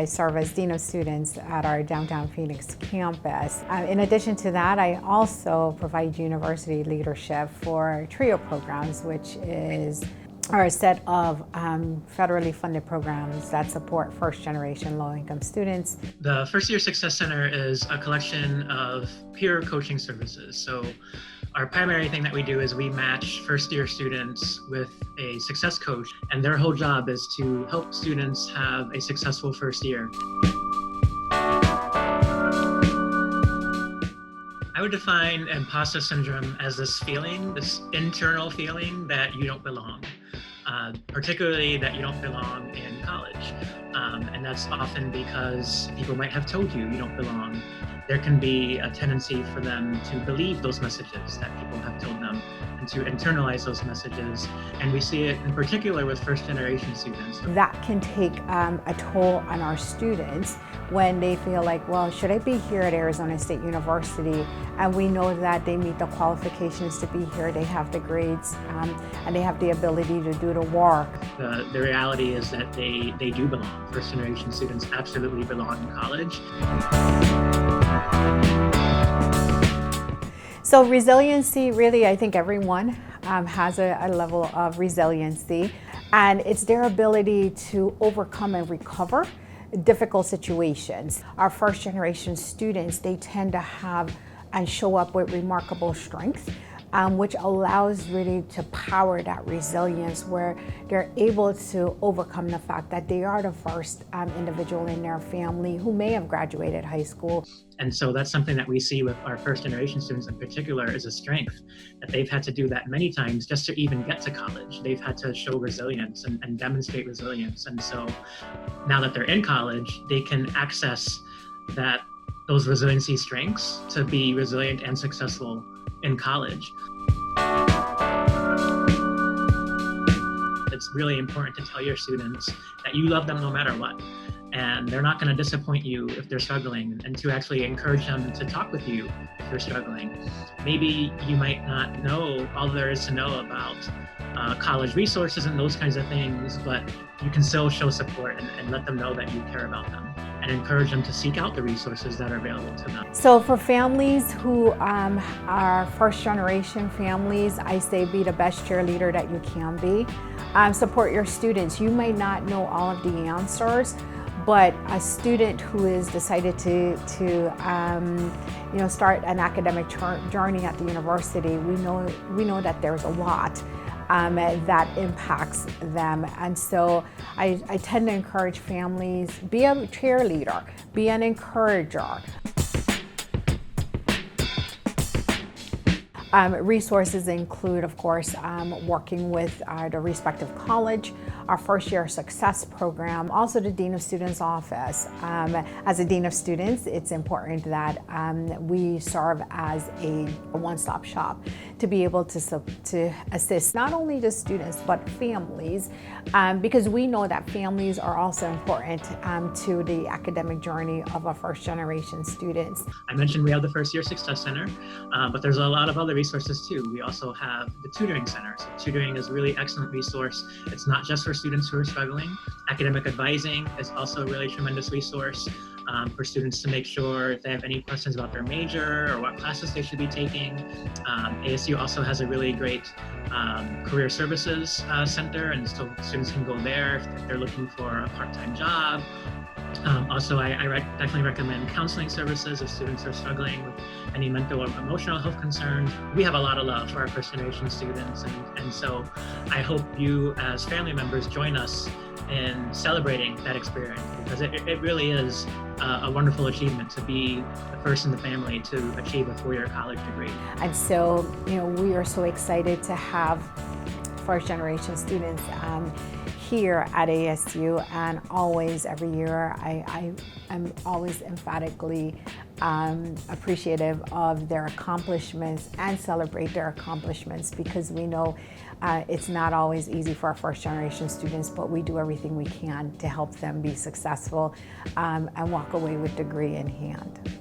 I serve as Dean of Students at our downtown Phoenix campus. In addition to that, I also provide university leadership for TRIO programs, which are a set of federally funded programs that support first-generation low-income students. The First Year Success Center is a collection of peer coaching services. So our primary thing that we do is we match first-year students with a success coach, and their whole job is to help students have a successful first year. I would define imposter syndrome as this feeling, this internal feeling that you don't belong, particularly that you don't belong in college. And that's often because people might have told you don't belong. There can be a tendency for them to believe those messages that people have told them and to internalize those messages. And we see it in particular with first-generation students. That can take a toll on our students when they feel like, well, should I be here at Arizona State University? And we know that they meet the qualifications to be here. They have the grades and they have the ability to do the work. The reality is that they do belong. First-generation students absolutely belong in college. So resiliency, really, I think everyone has a level of resiliency, and it's their ability to overcome and recover difficult situations. Our first generation students, they tend to have and show up with remarkable strength, which allows really to power that resilience where they're able to overcome the fact that they are the first individual in their family who may have graduated high school. And so that's something that we see with our first generation students in particular is a strength, that they've had to do that many times just to even get to college. They've had to show resilience and demonstrate resilience. And so now that they're in college, they can access those resiliency strengths to be resilient and successful in college. It's really important to tell your students that you love them no matter what, and they're not going to disappoint you if they're struggling, and to actually encourage them to talk with you if they're struggling. Maybe you might not know all there is to know about college resources and those kinds of things, but you can still show support and let them know that you care about them, and encourage them to seek out the resources that are available to them. So for families who are first generation families, I say be the best cheerleader that you can be. Support your students. You may not know all of the answers, but a student who is decided to start an academic journey at the university, we know that there's a lot that impacts them. And so I tend to encourage families, be a cheerleader, be an encourager. Resources include, of course, working with the respective college, our first year success program, also the Dean of Students office. As a Dean of Students, it's important that we serve as a one-stop shop to be able to assist not only the students but families, because we know that families are also important to the academic journey of our first generation students. I mentioned we have the First Year Success Center, but there's a lot of other resources too. We also have the tutoring center. So tutoring is a really excellent resource. It's not just for students who are struggling. Academic advising is also a really tremendous resource for students to make sure if they have any questions about their major or what classes they should be taking. ASU also has a really great career services center, and so students can go there if they're looking for a part-time job. Also, I definitely recommend counseling services if students are struggling with any mental or emotional health concerns. We have a lot of love for our first generation students, and so I hope you as family members join us in celebrating that experience, because it really is a wonderful achievement to be the first in the family to achieve a four-year college degree. And so, we are so excited to have first generation students here at ASU, and always every year I am always emphatically appreciative of their accomplishments and celebrate their accomplishments, because we know it's not always easy for our first generation students, but we do everything we can to help them be successful and walk away with degree in hand.